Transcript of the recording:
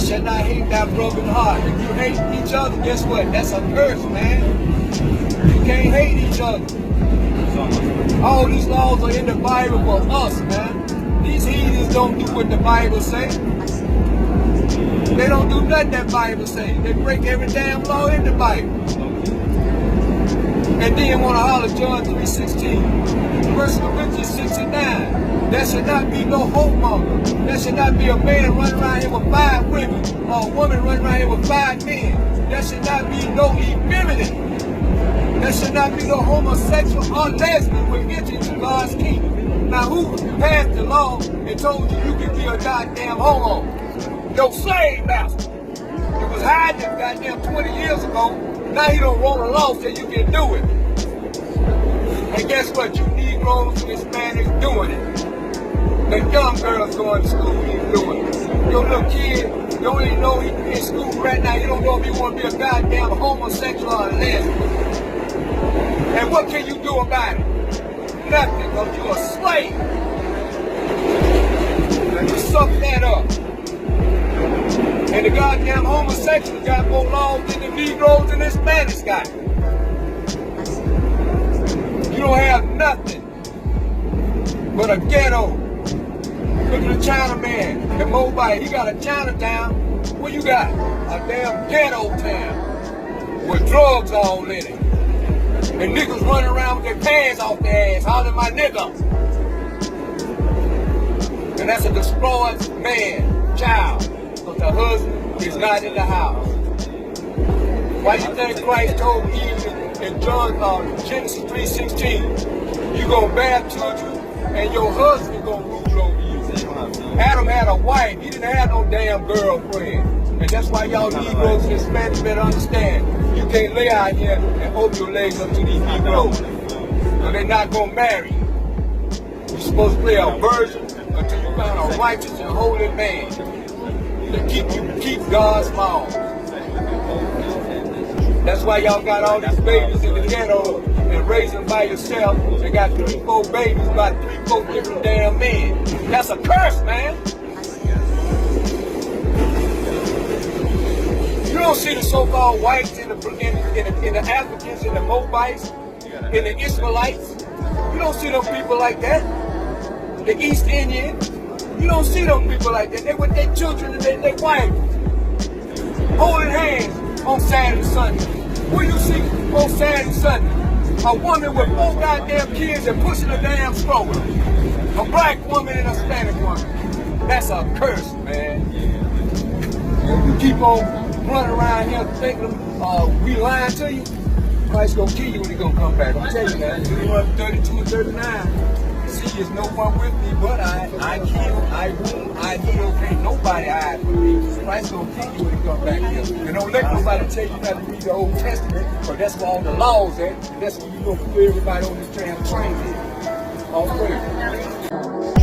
shalt not hate thy brother's heart. If you hate each other, guess what? That's a curse, man. You can't hate each other. All these laws are in the Bible for us, man. These heathens don't do what the Bible say. They don't do nothing that Bible say. They break every damn law in the Bible. And then want to holler John 3:16. 1 Corinthians 69. There should not be no whoremonger. There should not be a man running around here with 5 women, or a woman running around here with 5 men. There should not be no effeminate. There should not be no homosexual or lesbian when entering to God's kingdom. Now who passed the law and told you you could be a goddamn homo? Your slave master. It was hiding it goddamn 20 years ago. Now he don't want a law so you can do it. And guess what? You Negroes and Hispanics doing it. The young girls going to school, he's doing it. Your little kid, you don't even know he's in school right now. You don't know if he want to be a goddamn homosexual or a lesbian. And what can you do about it? Nothing, because you're a slave. And you suck that up. And the goddamn homosexuals got more laws than the Negroes and Hispanics got. You don't have nothing but a ghetto. Look at the Chinaman, the Mobile. He got a Chinatown. What you got? A damn ghetto town with drugs all in it. And niggas running around with their pants off their ass, hollering my nigga. And that's a destroyed man, child, because the husband is not in the house. Why you think Christ told Eve in Genesis 3:16, you gonna bear children and your husband gonna rule over you? Adam had a wife, he didn't have no damn girlfriend. And that's why y'all Negroes and Hispanics better understand. You can't lay out here and open your legs up to these Negroes. Because they're not going to marry you. You're supposed to play a virgin until you find a righteous and holy man to keep God's laws. That's why y'all got all these babies in the ghetto and raising them by yourself. They got 3-4 babies by 3-4 different damn men. That's a curse, man. You don't see the so-called whites in the Africans, in the Moabites, in the Israelites. You don't see them people like that. The East Indians. You don't see them people like that. They with their children and their wives, holding hands on Saturday and Sunday. What do you see on Saturday and Sunday? A woman with 4 goddamn kids and pushing a damn stroller. A black woman and a Hispanic woman. That's a curse, man. And you keep on running around here thinking we lying to you, Christ's gonna kill you when he gonna come back. I'm telling you that. Deuteronomy 32 and 39. See, there's no one with me but I kill, I wound, I heal. Can't nobody hide from me. Christ's gonna kill you when he come back here. And don't let nobody tell you not to read the Old Testament, because that's where all the laws at. And that's where you gonna put everybody on this damn train here. All praise.